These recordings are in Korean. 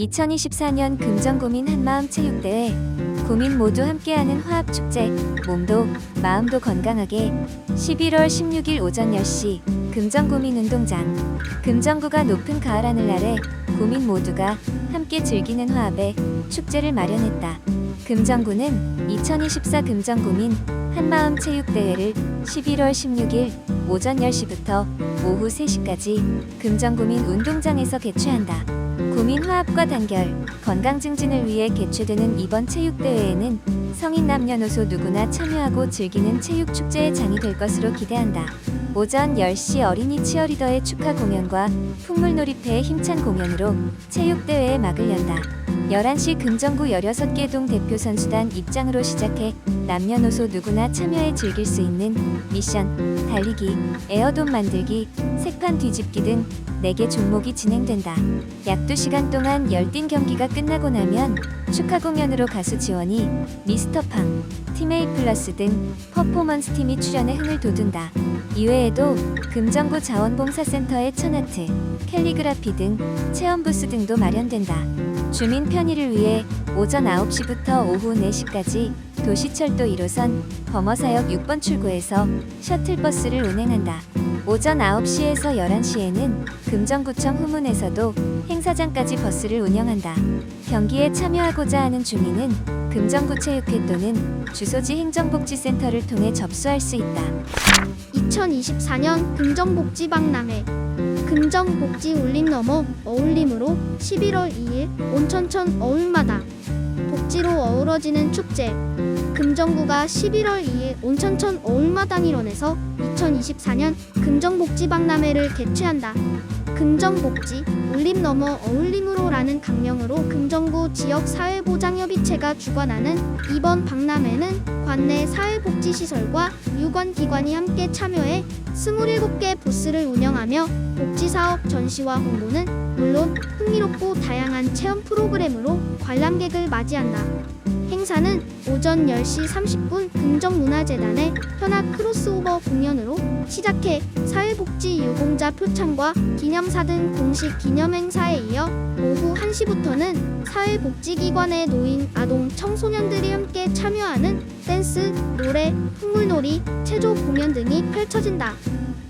2024년 금정고민 한마음 체육대회. 고민 모두 함께하는 화합축제. 몸도 마음도 건강하게. 11월 16일 오전 10시 금정고민 운동장. 금정구가 높은 가을 하늘 아래 고민 모두가 함께 즐기는 화합의 축제를 마련했다. 금정구는 2024 금정고민 한마음 체육대회를 11월 16일 오전 10시부터 오후 3시까지 금정고민 운동장에서 개최한다. 고민 화합과 단결, 건강 증진을 위해 개최되는 이번 체육대회에는 성인 남녀노소 누구나 참여하고 즐기는 체육축제의 장이 될 것으로 기대한다. 오전 10시 어린이 치어리더의 축하 공연과 풍물놀이패의 힘찬 공연으로 체육대회의 막을 연다. 11시 금정구 16개 동 대표 선수단 입장으로 시작해 남녀노소 누구나 참여해 즐길 수 있는 미션, 달리기, 에어돔 만들기, 색판 뒤집기 등 4개 종목이 진행된다. 약 2시간 동안 열띤 경기가 끝나고 나면 축하 공연으로 가수 지원이, 미스터팡, 팀 A 플러스 등 퍼포먼스 팀이 출연해 흥을 돋운다. 이외에도 금정구 자원봉사센터의 천아트, 캘리그라피 등 체험 부스 등도 마련된다. 주민 편의를 위해 오전 9시부터 오후 4시까지 도시철도 1호선 범어사역 6번 출구에서 셔틀버스를 운행한다. 오전 9시에서 11시에는 금정구청 후문에서도 행사장까지 버스를 운영한다. 경기에 참여하고자 하는 주민은 금정구체육회 또는 주소지 행정복지센터를 통해 접수할 수 있다. 2024년 금정복지박람회. 금정복지 울림 넘어 어울림으로 11월 2일 온천천 어울마다 복지로 어우러지는 축제. 금정구가 11월 2일 온천천 어울마당 일원에서 2024년 금정복지박람회를 개최한다. 금정복지 울림 넘어 어울림으로라는 강명으로 금정구 지역사회보장협의체가 주관하는 이번 박람회는 관내 사회복지시설과 유관기관이 함께 참여해 27개 부스를 운영하며 복지사업 전시와 홍보는 물론 흥미롭고 다양한 체험 프로그램으로 관람객을 맞이한다. 행사는 오전 10시 30분 금정문화재단의 현악 크로스오버 공연으로 시작해 사회복지 유공자 표창과 기념사 등 공식 기념행사에 이어 오후 1시부터는 사회복지기관의 노인, 아동, 청소년들이 함께 참여하는 댄스, 노래, 풍물놀이, 체조 공연 등이 펼쳐진다.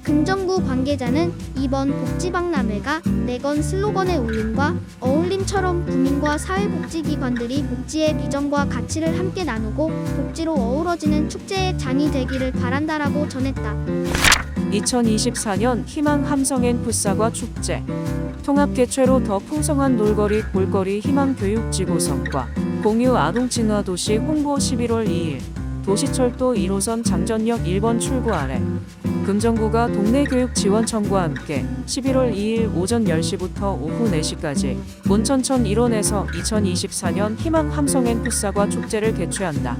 금정구 관계자는 이번 복지박람회가 내건 슬로건의 울림과 어울림처럼 국민과 사회복지기관들이 복지의 비전과 가치를 함께 나누고 복지로 어우러지는 축제의 장이 되기를 바란다라고 전했다. 2024년 희망 함성엔 풋사과 축제. 통합 개최로 더 풍성한 놀거리, 볼거리 희망교육지구성과 공유 아동친화도시 홍보 11월 2일 도시철도 1호선 장전역 1번 출구 아래 금정구가 동네교육지원청과 함께 11월 2일 오전 10시부터 오후 4시까지 온천천 일원에서 2024년 희망 함성엔 풋사과 축제를 개최한다.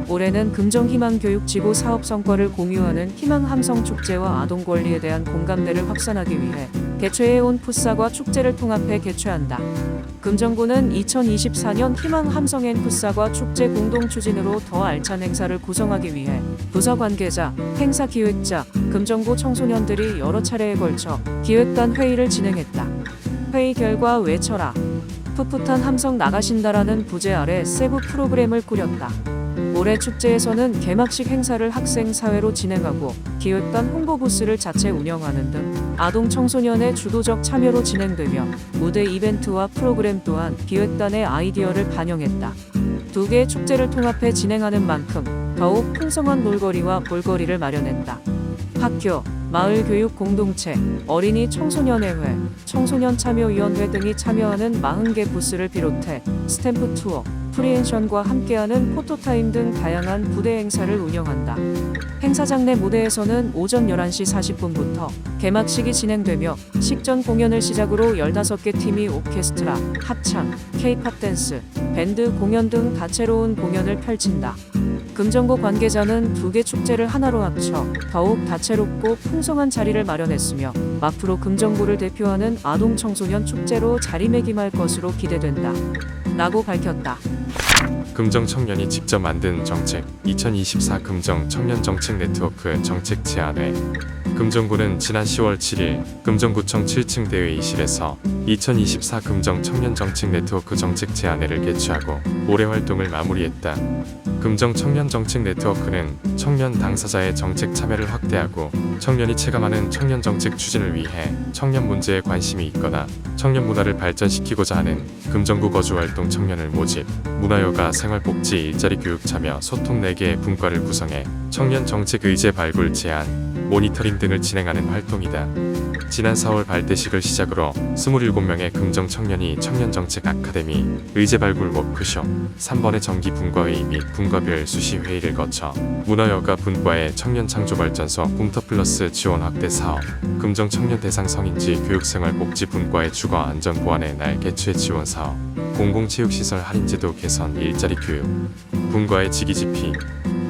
올해는 금정희망교육지구 사업 성과를 공유하는 희망함성축제와 아동권리에 대한 공감대를 확산하기 위해 개최해온 풋사과 축제를 통합해 개최한다. 금정구는 2024년 희망함성엔 풋사과 축제 공동 추진으로 더 알찬 행사를 구성하기 위해 부서 관계자, 행사 기획자, 금정구 청소년들이 여러 차례에 걸쳐 기획단 회의를 진행했다. 회의 결과 외쳐라. 풋풋한 함성 나가신다라는 부제 아래 세부 프로그램을 꾸렸다. 올해 축제에서는 개막식 행사를 학생 사회로 진행하고 기획단 홍보 부스를 자체 운영하는 등 아동 청소년의 주도적 참여로 진행되며 무대 이벤트와 프로그램 또한 기획단의 아이디어를 반영했다. 두 개의 축제를 통합해 진행하는 만큼 더욱 풍성한 놀거리와 볼거리를 마련했다. 학교, 마을 교육 공동체, 어린이 청소년회회, 청소년 참여위원회 등이 참여하는 40개 부스를 비롯해 스탬프 투어, 프리엔션과 함께하는 포토타임 등 다양한 부대 행사를 운영한다. 행사장 내 무대에서는 오전 11시 40분부터 개막식이 진행되며 식전 공연을 시작으로 15개 팀이 오케스트라, 합창, K-팝 댄스, 밴드 공연 등 다채로운 공연을 펼친다. 금정구 관계자는 두 개 축제를 하나로 합쳐 더욱 다채롭고 풍성한 자리를 마련했으며 앞으로 금정구를 대표하는 아동 청소년 축제로 자리매김할 것으로 기대된다. 라고 밝혔다. 금정 청년이 직접 만든 정책 2024 금정 청년 정책 네트워크 정책 제안회. 금정구는 지난 10월 7일 금정구청 7층 대회의실에서 2024 금정 청년 정책 네트워크 정책 제안회를 개최하고 올해 활동을 마무리했다. 금정 청년 정책 네트워크는 청년 당사자의 정책 참여를 확대하고 청년이 체감하는 청년 정책 추진을 위해 청년 문제에 관심이 있거나 청년 문화를 발전시키고자 하는 금정구 거주활동 청년을 모집, 문화여가, 생활복지, 일자리 교육 참여, 소통 4개의 분과를 구성해 청년 정책 의제 발굴 제안, 모니터링 등을 진행하는 활동이다. 지난 4월 발대식을 시작으로 27명의 금정 청년이 청년정책 아카데미, 의제 발굴 워크숍, 3번의 정기 분과회의 및 분과별 수시 회의를 거쳐 문화여가 분과의 청년 창조발전소 붐터플러스 지원 확대 사업, 금정 청년 대상 성인지 교육생활복지 분과의 주거 안전 보안의 날 개최 지원 사업, 공공체육시설 할인제도 개선 일자리 교육, 분과의 지기지피,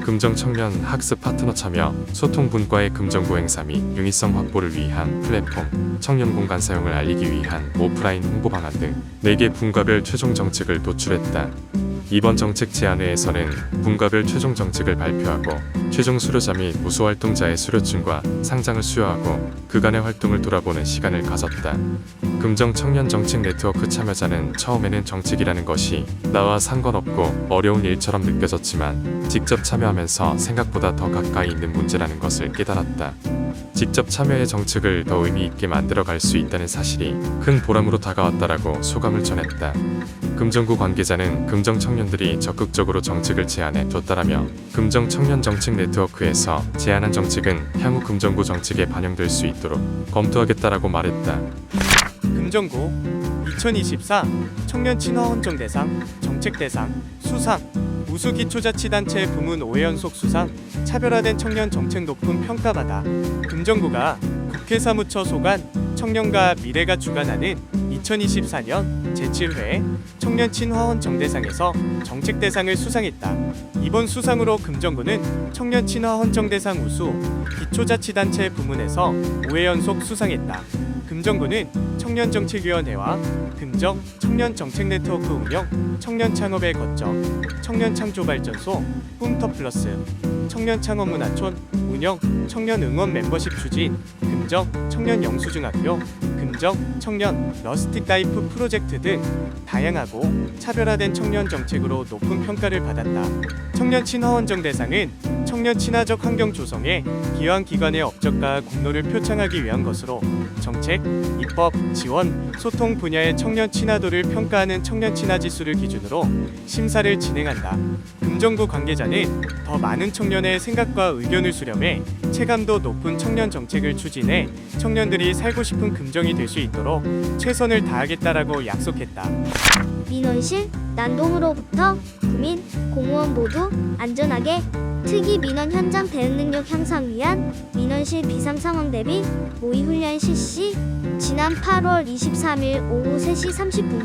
금정 청년 학습 파트너 참여, 소통 분과의 금정구 행사 및 융의성 확보를 위한 플랫폼, 청년 공간 사용을 알리기 위한 오프라인 홍보 방안 등 4개 분과별 최종 정책을 도출했다. 이번 정책 제안회에서는 분과별 최종 정책을 발표하고 최종 수료자 및 우수활동자의 수료증과 상장을 수여하고 그간의 활동을 돌아보는 시간을 가졌다. 금정 청년 정책 네트워크 참여자는 처음에는 정책이라는 것이 나와 상관없고 어려운 일처럼 느껴졌지만 직접 참여하면서 생각보다 더 가까이 있는 문제라는 것을 깨달았다. 직접 참여해 정책을 더 의미 있게 만들어 갈 수 있다는 사실이 큰 보람으로 다가왔다라고 소감을 전했다. 금정구 관계자는 금정 청년들이 적극적으로 정책을 제안해 줬다라며 금정 청년 정책 네트워크에서 제안한 정책은 향후 금정구 정책에 반영될 수 있도록 검토하겠다라고 말했다. 금정구 2024 청년 친화 헌정 대상, 정책 대상, 수상, 우수 기초자치단체 부문 5회 연속 수상, 차별화된 청년 정책 높은 평가받아 금정구가 국회 사무처 소관 청년과 미래가 주관하는 2024년 제7회 청년 친화 헌정 대상에서 정책 대상을 수상했다. 이번 수상으로 금정구는 청년 친화 헌정 대상 우수 기초자치단체 부문에서 5회 연속 수상했다. 금정구는 청년정책위원회와 금정 청년정책 네트워크 운영, 청년창업의 거점, 청년창조발전소, 뿜터플러스, 청년창업문화촌 운영, 청년응원 멤버십 추진, 금정 청년영수증학교, 금정 청년 러스틱 라이프 프로젝트 등 다양하고 차별화된 청년 정책으로 높은 평가를 받았다. 청년 친화 헌정 대상은 청년 친화적 환경 조성에 기여한 기관의 업적과 공로를 표창하기 위한 것으로 정책, 입법, 지원, 소통 분야의 청년 친화도를 평가하는 청년 친화 지수를 기준으로 심사를 진행한다. 금정구 관계자는 더 많은 청년의 생각과 의견을 수렴해 체감도 높은 청년 정책을 추진해 청년들이 살고 싶은 금정이 될 수 있도록 최선을 다하겠다라고 약속했다. 민원실 난동으로부터 구민, 공무원 모두 안전하게 특이 민원 현장 대응 능력 향상 위한 민원실 비상 상황 대비 모의 훈련 실시. 지난 8월 23일 오후 3시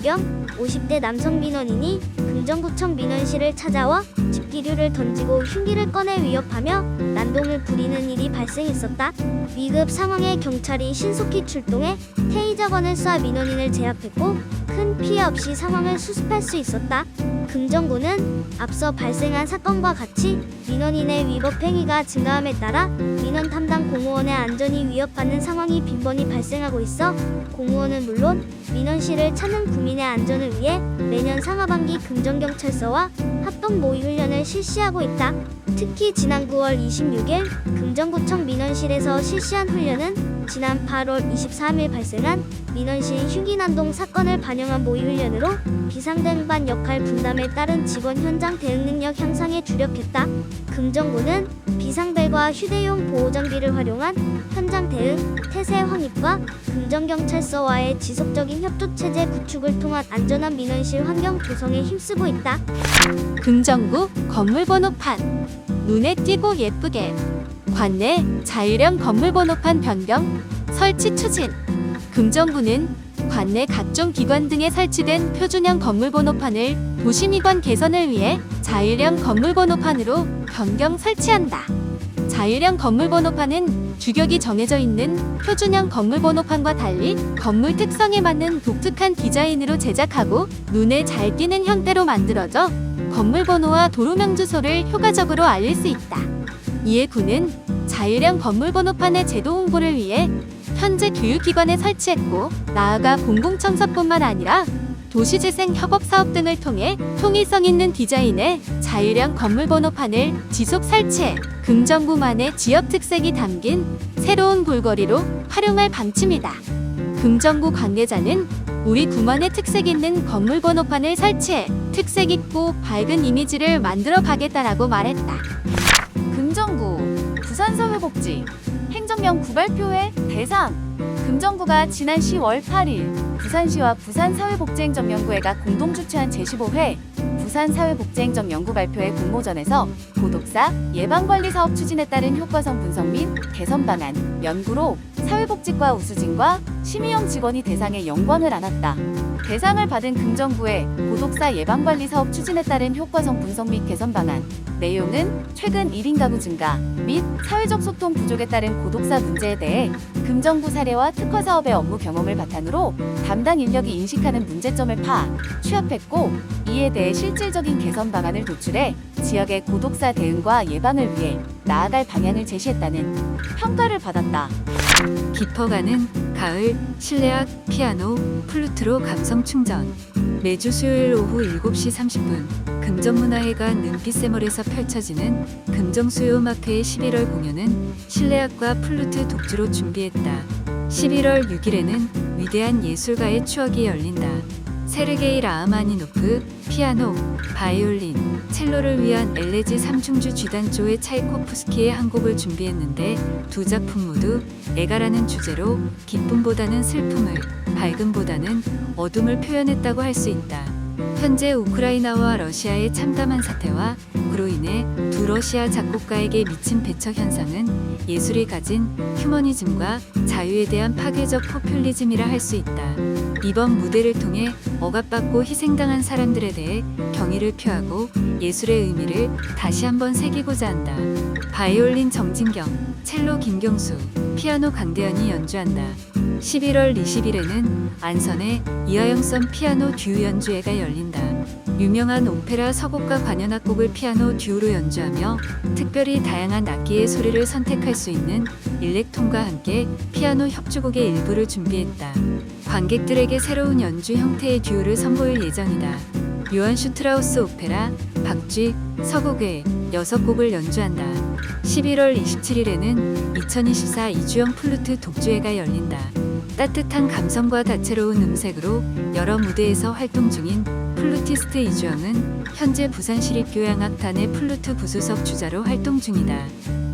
30분경 50대 남성 민원인이 금정구청 민원실을 찾아와 집기류를 던지고 흉기를 꺼내 위협하며 난동을 부리는 일이 발생했었다. 위급 상황에 경찰이 신속히 출동해 테이저건을 쏴 민원인을 제압했고 큰 피해 없이 상황을 수습할 수 있었다. 금정구는 앞서 발생한 사건과 같이 민원인의 위법 행위가 증가함에 따라 민원 담당 공무원의 안전이 위협받는 상황이 빈번히 발생하고 있어 공무원은 물론 민원실을 찾는 구민의 안전을 위해 매년 상하반기 금정경찰서와 합동 모의훈련을 실시하고 있다. 특히 지난 9월 26일 금정구청 민원실에서 실시한 훈련은 지난 8월 23일 발생한 민원실 흉기난동 사건을 반영한 모의훈련으로 비상대응반 역할 분담에 따른 직원 현장 대응 능력 향상에 주력했다. 금정구는 비상벨과 휴대용 보호장비를 활용한 현장 대응, 태세 확립과 금정경찰서와의 지속적인 협조체제 구축을 통한 안전한 민원실 환경 조성에 힘쓰고 있다. 금정구 건물 번호판 눈에 띄고 예쁘게 관내 자유형 건물 번호판 변경 설치 추진. 금정구는 관내 각종 기관 등에 설치된 표준형 건물 번호판을 도시미관 개선을 위해 자율형 건물 번호판으로 변경 설치한다. 자율형 건물 번호판은 규격이 정해져 있는 표준형 건물 번호판과 달리 건물 특성에 맞는 독특한 디자인으로 제작하고 눈에 잘 띄는 형태로 만들어져 건물 번호와 도로명 주소를 효과적으로 알릴 수 있다. 이에 군은 자유량 건물 번호판의 제도 홍보를 위해 현재 교육기관에 설치했고, 나아가 공공청사뿐만 아니라 도시재생 협업 사업 등을 통해 통일성 있는 디자인의 자유량 건물 번호판을 지속 설치해 금정구만의 지역 특색이 담긴 새로운 볼거리로 활용할 방침이다. 금정구 관계자는 우리 구만의 특색 있는 건물 번호판을 설치해 특색 있고 밝은 이미지를 만들어 가겠다라고 말했다. 금정구 부산사회복지 행정명 구발표의 대상. 금정구가 지난 10월 8일 부산시와 부산사회복지행정연구회가 공동 주최한 제15회 부산사회복지행정연구 발표회 공모전에서 고독사 예방관리 사업 추진에 따른 효과성 분석 및 개선 방안 연구로 사회복지과 우수진과 심의영 직원이 대상에 영광을 안았다. 대상을 받은 금정구의 고독사 예방관리 사업 추진에 따른 효과성 분석 및 개선 방안 내용은 최근 1인 가구 증가 및 사회적 소통 부족에 따른 고독사 문제에 대해 금정구 사례와 특화 사업의 업무 경험을 바탕으로 담당 인력이 인식하는 문제점을 파악, 취합했고, 이에 대해 실질적인 개선 방안을 도출해 지역의 고독사 대응과 예방을 위해 나아갈 방향을 제시했다는 평가를 받았다. 깊어가는 가을 실내악 피아노 플루트로 감성 충전. 매주 수요일 오후 7시 30분 금정문화회관 은빛샘월에서 펼쳐지는 금정수요음악회의 11월 공연은 실내악과 플루트 독주로 준비했다. 11월 6일에는 위대한 예술가의 추억이 열린다. 세르게이 라흐마니노프, 피아노, 바이올린, 첼로를 위한 엘레지 3중주 G단조의 차이코프스키의 한 곡을 준비했는데 두 작품 모두 애가라는 주제로 기쁨보다는 슬픔을, 밝음보다는 어둠을 표현했다고 할 수 있다. 현재 우크라이나와 러시아의 참담한 사태와 그로 인해 두 러시아 작곡가에게 미친 배척 현상은 예술이 가진 휴머니즘과 자유에 대한 파괴적 포퓰리즘이라 할 수 있다. 이번 무대를 통해 억압받고 희생당한 사람들에 대해 경의를 표하고 예술의 의미를 다시 한번 새기고자 한다. 바이올린 정진경, 첼로 김경수, 피아노 강대현이 연주한다. 11월 20일에는 안선의 이하영선 피아노 듀오 연주회가 열린다. 유명한 오페라 서곡과 관현악곡을 피아노 듀오로 연주하며 특별히 다양한 악기의 소리를 선택할 수 있는 일렉톤과 함께 피아노 협주곡의 일부를 준비했다. 관객들에게 새로운 연주 형태의 듀오를 선보일 예정이다. 요한 슈트라우스 오페라, 박쥐, 서곡의 6곡을 연주한다. 11월 27일에는 2024 이주영 플루트 독주회가 열린다. 따뜻한 감성과 다채로운 음색으로 여러 무대에서 활동 중인 플루티스트 이주영은 현재 부산시립교향악단의 플루트 부수석 주자로 활동 중이다.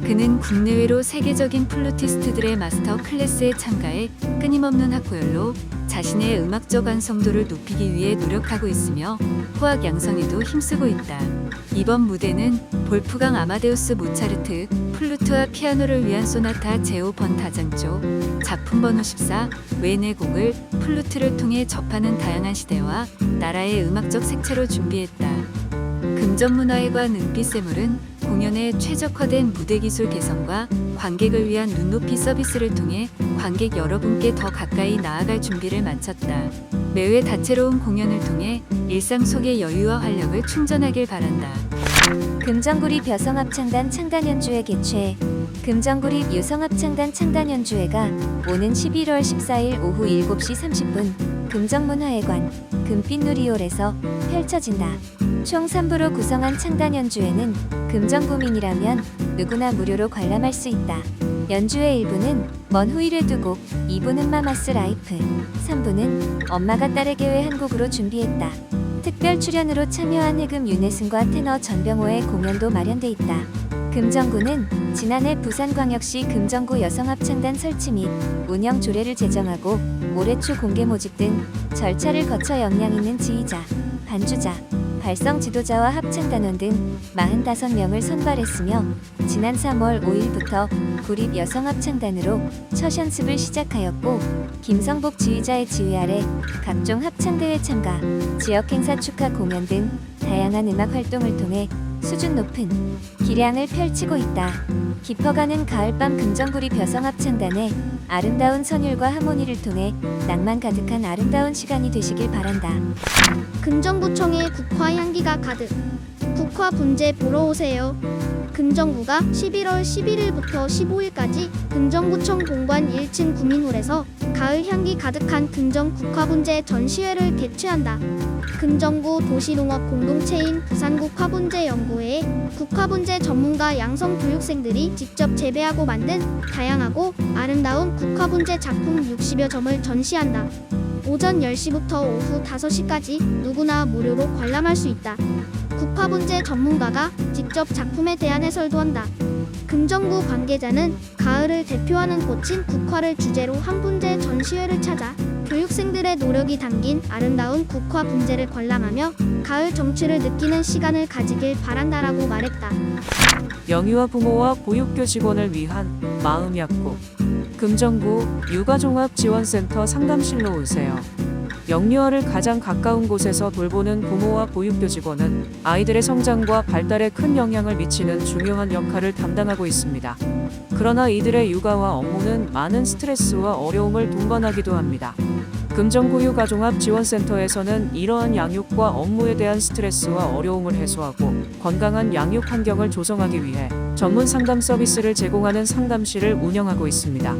그는 국내외로 세계적인 플루티스트들의 마스터 클래스에 참가해 끊임없는 학고열로 자신의 음악적 완성도를 높이기 위해 노력하고 있으며 후학 양성에도 힘쓰고 있다. 이번 무대는 볼프강 아마데우스 모차르트 플루트와 피아노를 위한 소나타 제5번 다장조 작품 번호 14 외 4곡을 플루트를 통해 접하는 다양한 시대와 나라의 음악적 색채로 준비했다. 금정문화회관 은빛샘물은 공연의 최적화된 무대 기술 개선과 관객을 위한 눈높이 서비스를 통해 관객 여러분께 더 가까이 나아갈 준비를 마쳤다. 매회 다채로운 공연을 통해 일상 속의 여유와 활력을 충전하길 바란다. 금정구립 여성합창단 창단연주회 개최. 금정구립 여성합창단 창단연주회가 오는 11월 14일 오후 7시 30분 금정문화회관 금빛누리홀에서 펼쳐진다. 총 3부로 구성한 창단연주회는 금정구민이라면 누구나 무료로 관람할 수 있다. 연주회 1부는 먼 후일의 2곡, 2부는 마마스 라이프, 3부는 엄마가 딸에게 왜 한 곡으로 준비했다. 특별 출연으로 참여한 해금 윤혜승과 테너 전병호의 공연도 마련돼 있다. 금정구는 지난해 부산광역시 금정구 여성합창단 설치 및 운영 조례를 제정하고 올해 초 공개 모집 등 절차를 거쳐 역량 있는 지휘자, 반주자, 발성 지도자와 합창단원 등 45명을 선발했으며 지난 3월 5일부터 구립 여성합창단으로 첫 연습을 시작하였고 김성복 지휘자의 지휘 아래 각종 합창대회 참가, 지역행사 축하 공연 등 다양한 음악 활동을 통해 수준 높은 기량을 펼치고 있다. 깊어가는 가을밤 금정구립 여성합창단의 아름다운 선율과 하모니를 통해 낭만 가득한 아름다운 시간이 되시길 바란다. 금정구청의 국화 향기가 가득. 국화 분재 보러 오세요. 금정구가 11월 11일부터 15일까지 금정구청 본관 1층 구민홀에서 가을 향기 가득한 금정 국화 분재 전시회를 개최한다. 금정구 도시농업 공동체인 부산국화분재연구회에 국화분재 전문가 양성 교육생들이 직접 재배하고 만든 다양하고 아름다운 국화분재 작품 60여 점을 전시한다. 오전 10시부터 오후 5시까지 누구나 무료로 관람할 수 있다. 국화분재 전문가가 직접 작품에 대한 해설도 한다. 금정구 관계자는 가을을 대표하는 꽃인 국화를 주제로 한 분재 전시회를 찾아 교육생들의 노력이 담긴 아름다운 국화 분재를 관람하며 가을 정취를 느끼는 시간을 가지길 바란다라고 말했다. 영유아 부모와 보육교 직원을 위한 마음 약국. 금정구 육아종합지원센터 상담실로 오세요. 영유아를 가장 가까운 곳에서 돌보는 부모와 보육교 직원은 아이들의 성장과 발달에 큰 영향을 미치는 중요한 역할을 담당하고 있습니다. 그러나 이들의 육아와 업무는 많은 스트레스와 어려움을 동반하기도 합니다. 금정구 육아종합지원센터에서는 이러한 양육과 업무에 대한 스트레스와 어려움을 해소하고 건강한 양육 환경을 조성하기 위해 전문 상담 서비스를 제공하는 상담실을 운영하고 있습니다.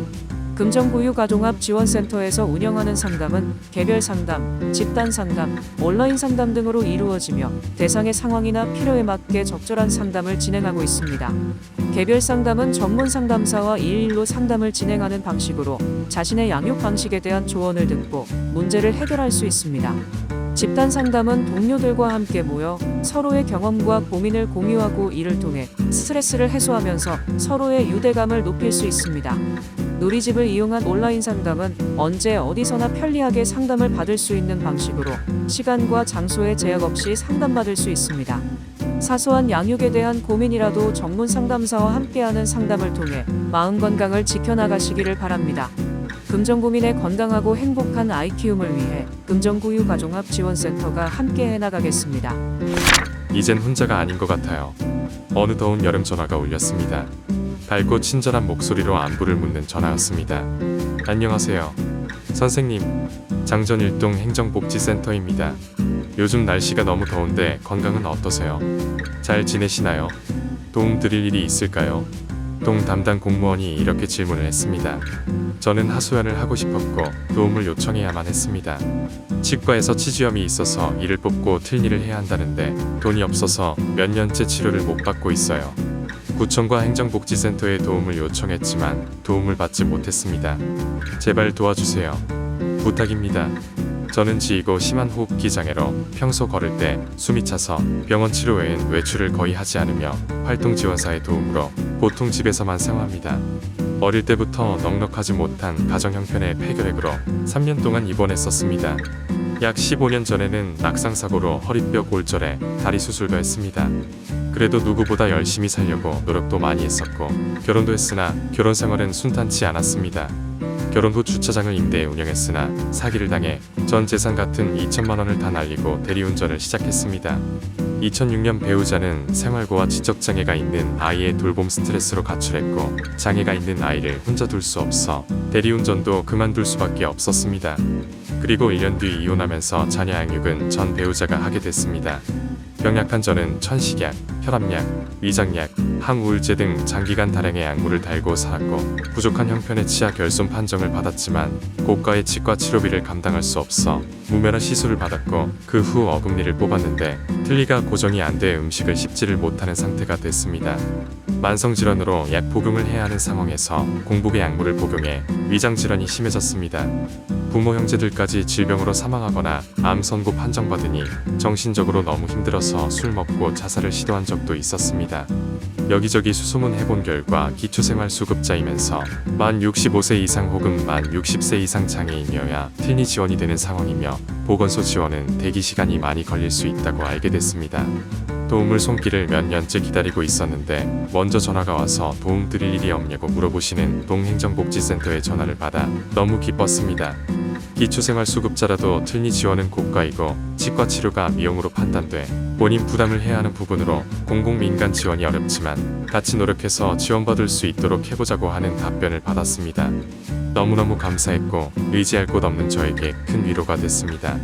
금정구 육아종합지원센터에서 운영하는 상담은 개별 상담, 집단 상담, 온라인 상담 등으로 이루어지며 대상의 상황이나 필요에 맞게 적절한 상담을 진행하고 있습니다. 개별 상담은 전문 상담사와 일일로 상담을 진행하는 방식으로 자신의 양육 방식에 대한 조언을 듣고 문제를 해결할 수 있습니다. 집단 상담은 동료들과 함께 모여 서로의 경험과 고민을 공유하고 이를 통해 스트레스를 해소하면서 서로의 유대감을 높일 수 있습니다. 누리집을 이용한 온라인 상담은 언제 어디서나 편리하게 상담을 받을 수 있는 방식으로 시간과 장소에 제약 없이 상담받을 수 있습니다. 사소한 양육에 대한 고민이라도 전문 상담사와 함께하는 상담을 통해 마음 건강을 지켜나가시기를 바랍니다. 금정구민의 건강하고 행복한 아이 키움을 위해 금정구 육아종합지원센터가 함께해 나가겠습니다. 이젠 혼자가 아닌 것 같아요. 어느 더운 여름 전화가 울렸습니다. 밝고 친절한 목소리로 안부를 묻는 전화였습니다. 안녕하세요. 선생님, 장전일동 행정복지센터입니다. 요즘 날씨가 너무 더운데 건강은 어떠세요? 잘 지내시나요? 도움 드릴 일이 있을까요? 동 담당 공무원이 이렇게 질문을 했습니다. 저는 하소연을 하고 싶었고 도움을 요청해야만 했습니다. 치과에서 치주염이 있어서 이를 뽑고 틀니를 해야 한다는데 돈이 없어서 몇 년째 치료를 못 받고 있어요. 구청과 행정복지센터에 도움을 요청했지만 도움을 받지 못했습니다. 제발 도와주세요. 부탁입니다. 저는 지이고 심한 호흡기 장애로 평소 걸을 때 숨이 차서 병원 치료 외엔 외출을 거의 하지 않으며 활동지원사의 도움으로 보통 집에서만 생활합니다. 어릴 때부터 넉넉하지 못한 가정 형편의 폐결핵으로 3년 동안 입원했었습니다. 약 15년 전에는 낙상사고로 허리뼈 골절에 다리 수술도 했습니다. 그래도 누구보다 열심히 살려고 노력도 많이 했었고 결혼도 했으나 결혼 생활은 순탄치 않았습니다. 결혼 후 주차장을 임대해 운영했으나 사기를 당해 전 재산 같은 2천만 원을 다 날리고 대리운전을 시작했습니다. 2006년 배우자는 생활고와 지적장애가 있는 아이의 돌봄 스트레스로 가출했고 장애가 있는 아이를 혼자 둘 수 없어 대리운전도 그만둘 수밖에 없었습니다. 그리고 1년 뒤 이혼하면서 자녀 양육은 전 배우자가 하게 됐습니다. 병약한 저는 천식약, 혈압약, 위장약, 항우울제 등 장기간 다량의 약물을 달고 살았고 부족한 형편의 치아 결손 판정을 받았지만 고가의 치과 치료비를 감당할 수 없어 무면허 시술을 받았고 그 후 어금니를 뽑았는데 틀니가 고정이 안 돼 음식을 씹지를 못하는 상태가 됐습니다. 만성질환으로 약 복용을 해야 하는 상황에서 공복의 약물을 복용해 위장질환이 심해졌습니다. 부모 형제들까지 질병으로 사망하거나 암 선고 판정받으니 정신적으로 너무 힘들어서 술 먹고 자살을 시도한 적도 있었습니다. 여기저기 수소문 해본 결과 기초생활수급자이면서 만 65세 이상 혹은 만 60세 이상 장애인이어야 틀니 지원이 되는 상황이며 보건소 지원은 대기 시간이 많이 걸릴 수 있다고 알게 됐습니다. 도움을 손길을 몇 년째 기다리고 있었는데 먼저 전화가 와서 도움 드릴 일이 없냐고 물어보시는 동행정복지센터에 전화를 받아 너무 기뻤습니다. 기초생활수급자라도 틀니 지원은 고가이고 치과 치료가 미용으로 판단돼 본인 부담을 해야 하는 부분으로 공공민간 지원이 어렵지만 같이 노력해서 지원받을 수 있도록 해보자고 하는 답변을 받았습니다. 너무너무 감사했고 의지할 곳 없는 저에게 큰 위로가 됐습니다.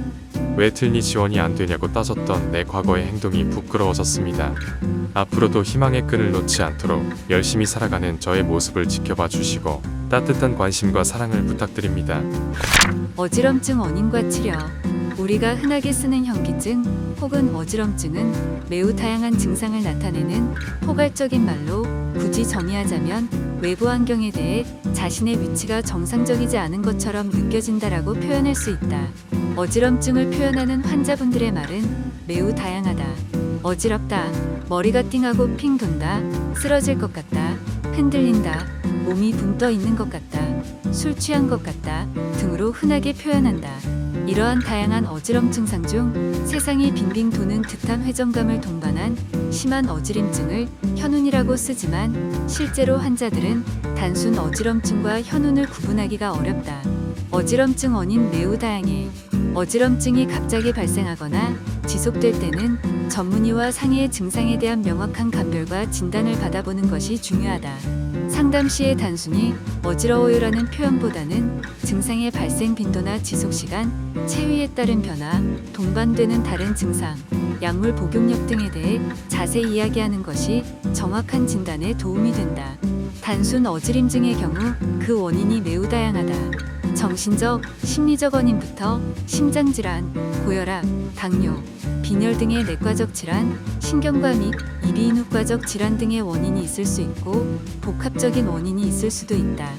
왜 틀니 지원이 안 되냐고 따졌던 내 과거의 행동이 부끄러워졌습니다. 앞으로도 희망의 끈을 놓지 않도록 열심히 살아가는 저의 모습을 지켜봐 주시고 따뜻한 관심과 사랑을 부탁드립니다. 어지럼증 원인과 치료. 우리가 흔하게 쓰는 현기증 혹은 어지럼증은 매우 다양한 증상을 나타내는 포괄적인 말로 굳이 정의하자면 외부 환경에 대해 자신의 위치가 정상적이지 않은 것처럼 느껴진다라고 표현할 수 있다. 어지럼증을 표현하는 환자분들의 말은 매우 다양하다. 어지럽다, 머리가 띵하고 핑 돈다, 쓰러질 것 같다, 흔들린다, 몸이 붕 떠 있는 것 같다, 술 취한 것 같다 등으로 흔하게 표현한다. 이러한 다양한 어지럼 증상 중 세상이 빙빙 도는 듯한 회전감을 동반한 심한 어지럼증을 현운이라고 쓰지만 실제로 환자들은 단순 어지럼증과 현운을 구분하기가 어렵다. 어지럼증 원인 매우 다양해. 어지럼증이 갑자기 발생하거나 지속될 때는 전문의와 상해의 증상에 대한 명확한 감별과 진단을 받아보는 것이 중요하다. 상담 시에 단순히 어지러워요라는 표현보다는 증상의 발생 빈도나 지속 시간, 체위에 따른 변화, 동반되는 다른 증상, 약물 복용력 등에 대해 자세히 이야기하는 것이 정확한 진단에 도움이 된다. 단순 어지럼증의 경우 그 원인이 매우 다양하다. 정신적, 심리적 원인부터 심장질환, 고혈압, 당뇨, 빈혈 등의 내과적 질환, 신경과 및 이비인후과적 질환 등의 원인이 있을 수 있고 복합적인 원인이 있을 수도 있다.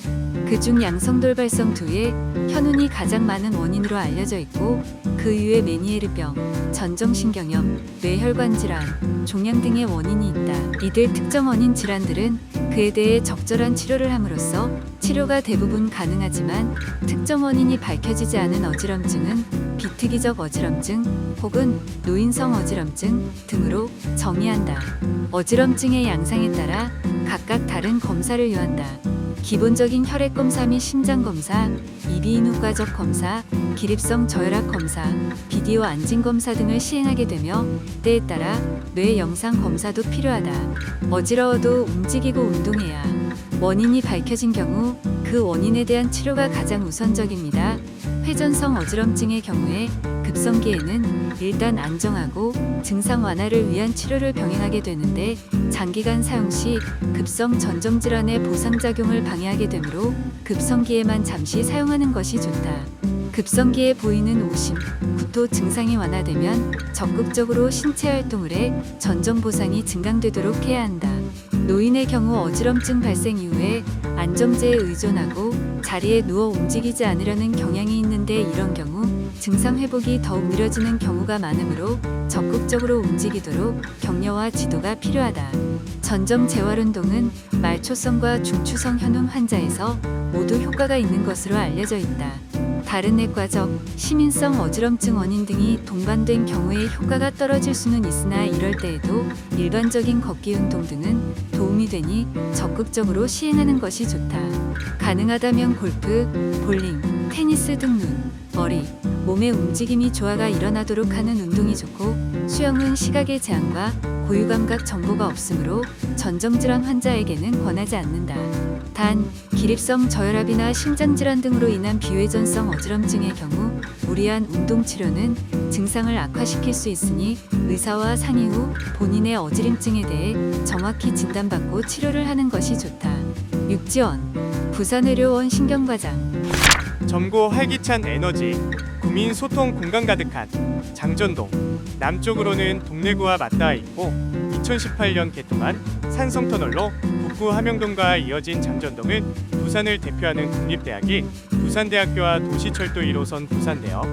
그중 양성돌발성 2의 현운이 가장 많은 원인으로 알려져 있고 그 이외 메니에르병, 전정신경염, 뇌혈관 질환, 종양 등의 원인이 있다. 이들 특정 원인 질환들은 그에 대해 적절한 치료를 함으로써 치료가 대부분 가능하지만 특정 원인이 밝혀지지 않은 어지럼증은 비특이적 어지럼증 혹은 노인성 어지럼증 등으로 정의한다. 어지럼증의 양상에 따라 각각 다른 검사를 요한다. 기본적인 혈액 검사 및 심장 검사, 이비인후과적 검사, 기립성 저혈압 검사, 비디오 안진 검사 등을 시행하게 되며 때에 따라 뇌 영상 검사도 필요하다. 어지러워도 움직이고 운동해야. 원인이 밝혀진 경우 그 원인에 대한 치료가 가장 우선적입니다. 회전성 어지럼증의 경우에 급성기에는 일단 안정하고 증상 완화를 위한 치료를 병행하게 되는데 장기간 사용 시 급성 전정질환의 보상작용을 방해하게 되므로 급성기에만 잠시 사용하는 것이 좋다. 급성기에 보이는 오심, 구토 증상이 완화되면 적극적으로 신체 활동을 해 전정 보상이 증강되도록 해야 한다. 노인의 경우 어지럼증 발생 이후에 안정제에 의존하고 자리에 누워 움직이지 않으려는 경향이 있는데 이런 경우 증상 회복이 더욱 느려지는 경우가 많으므로 적극적으로 움직이도록 격려와 지도가 필요하다. 전정 재활 운동은 말초성과 중추성 현웅 환자에서 모두 효과가 있는 것으로 알려져 있다. 다른 내과적, 시민성 어지럼증 원인 등이 동반된 경우에 효과가 떨어질 수는 있으나 이럴 때에도 일반적인 걷기 운동 등은 도움이 되니 적극적으로 시행하는 것이 좋다. 가능하다면 골프, 볼링, 테니스 등 눈, 머리, 몸의 움직임이 조화가 일어나도록 하는 운동이 좋고 수영은 시각의 제한과 고유감각 정보가 없으므로 전정질환 환자에게는 권하지 않는다. 단, 기립성 저혈압이나 심장질환 등으로 인한 비회전성 어지럼증의 경우 무리한 운동치료는 증상을 악화시킬 수 있으니 의사와 상의 후 본인의 어지럼증에 대해 정확히 진단받고 치료를 하는 것이 좋다. 육지원, 부산의료원 신경과장. 젊고 활기찬 에너지, 구민 소통 공간 가득한 장전동. 남쪽으로는 동래구와 맞닿아 있고 2018년 개통한 산성터널로 북구 함영동과 이어진 장전동은 부산을 대표하는 국립대학이 부산대학교와 도시철도 1호선 부산대역,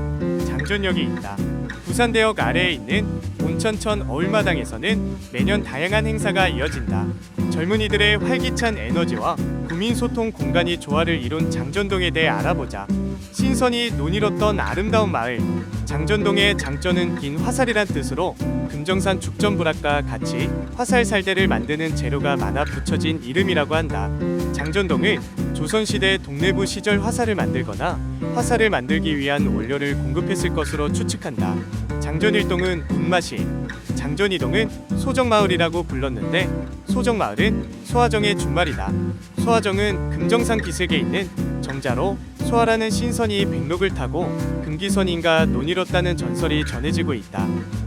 장전역이 있다. 부산대역 아래에 있는 온천천 어울마당에서는 매년 다양한 행사가 이어진다. 젊은이들의 활기찬 에너지와 구민소통 공간이 조화를 이룬 장전동에 대해 알아보자. 신선이 논이뤘던 아름다운 마을. 장전동의 장전은 긴 화살이란 뜻으로 금정산 죽전불합과 같이 화살살대를 만드는 재료가 많아 붙여진 이름이라고 한다. 장전동은 조선시대 동래부 시절 화살을 만들거나 화살을 만들기 위한 원료를 공급했을 것으로 추측한다. 장전일동은 운마시, 장전이동은 소정마을이라고 불렀는데 소정마을은 소화정의 준말이다. 소화정은 금정산 기슭에 있는 정자로 수아라는 신선이 백록을 타고 금기선인가 논이뤘다는 전설이 전해지고 있다.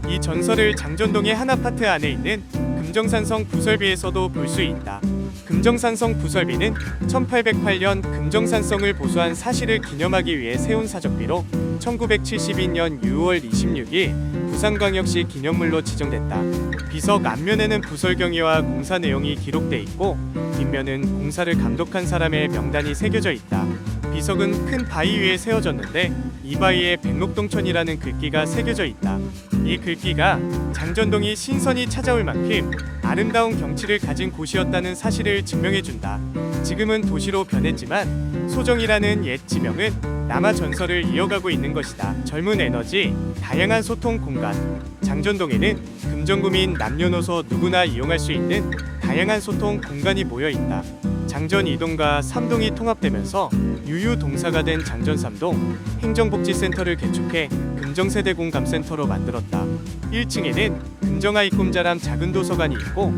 이 전설을 장전동의 한 아파트 안에 있는 금정산성 부설비에서도 볼 수 있다. 금정산성 부설비는 1808년 금정산성을 보수한 사실을 기념하기 위해 세운 사적비로 1972년 6월 26일 부산광역시 기념물로 지정됐다. 비석 앞면에는 부설 경위와 공사 내용이 기록돼 있고 뒷면은 공사를 감독한 사람의 명단이 새겨져 있다. 비석은 큰 바위 위에 세워졌는데 이 바위에 백록동천이라는 글귀가 새겨져 있다. 이 글귀가 장전동이 신선이 찾아올 만큼 아름다운 경치를 가진 곳이었다는 사실을 증명해준다. 지금은 도시로 변했지만 소정이라는 옛 지명은 남아 전설을 이어가고 있는 것이다. 젊은 에너지, 다양한 소통 공간. 장전동에는 금정구민 남녀노소 누구나 이용할 수 있는 다양한 소통 공간이 모여 있다. 장전 2동과 3동이 통합되면서 유유동사가 된 장전 3동 행정복지센터를 개축해 금정세대공감센터로 만들었다. 1층에는 금정아이 꿈자람 작은 도서관이 있고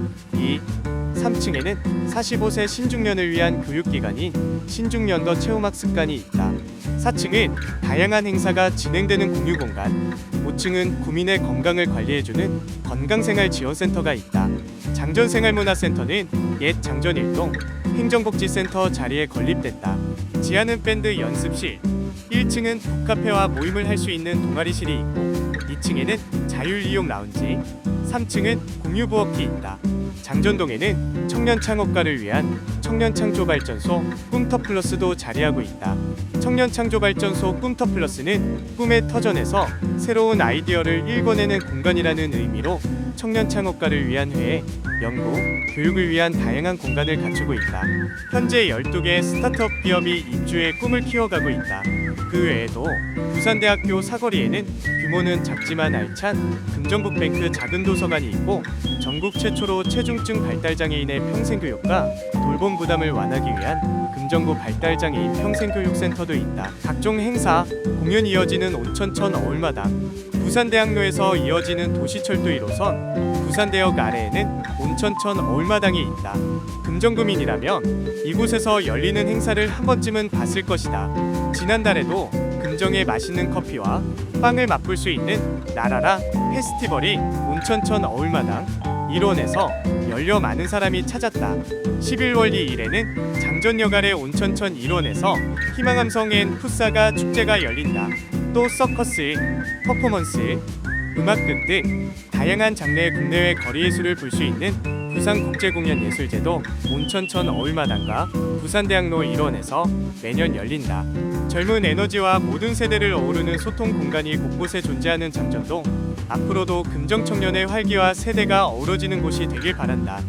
3층에는 45세 신중년을 위한 교육기관인 신중년도 체험학습관이 있다. 4층은 다양한 행사가 진행되는 공유공간, 5층은 구민의 건강을 관리해주는 건강생활지원센터가 있다. 장전생활문화센터는 옛 장전 1동 행정복지센터 자리에 건립됐다. 지하는 밴드 연습실, 1층은 북카페와 모임을 할 수 있는 동아리실이 있고 2층에는 자율이용 라운지, 3층은 공유부엌이 있다. 장전동에는 청년창업가를 위한 청년창조발전소 꿈터플러스도 자리하고 있다. 청년창조발전소 꿈터플러스는 꿈의 터전에서 새로운 아이디어를 일궈내는 공간이라는 의미로 청년창업가를 위한 회의, 연구, 교육을 위한 다양한 공간을 갖추고 있다. 현재 12개의 스타트업 기업이 입주해 꿈을 키워가고 있다. 그 외에도 부산대학교 사거리에는 규모는 작지만 알찬 금정북뱅크 작은 도서관이 있고 전국 최초로 체중증 발달장애인의 평생교육과 돌봄 부담을 완화하기 위한 금정구 발달장애인 평생교육센터도 있다. 각종 행사, 공연이 이어지는 온천천 어울마당, 부산대학로에서 이어지는 도시철도 1호선, 부산대역 아래에는 온천천 어울마당이 있다. 금정구민이라면 이곳에서 열리는 행사를 한 번쯤은 봤을 것이다. 지난달에도 금정의 맛있는 커피와 빵을 맛볼 수 있는 나라라 페스티벌이 온천천 어울마당 1원에서 열려 많은 사람이 찾았다. 11월 2일에는 장전역 아래 온천천 1원에서 희망함성 앤 푸사가 축제가 열린다. 또 서커스, 퍼포먼스, 음악극 등 다양한 장르의 국내외 거리예술을 볼 수 있는 부산국제공연예술제도 온천천 어울마당과 부산대학로 1원에서 매년 열린다. 젊은 에너지와 모든 세대를 어우르는 소통 공간이 곳곳에 존재하는 장전동, 앞으로도 금정청년의 활기와 세대가 어우러지는 곳이 되길 바란다.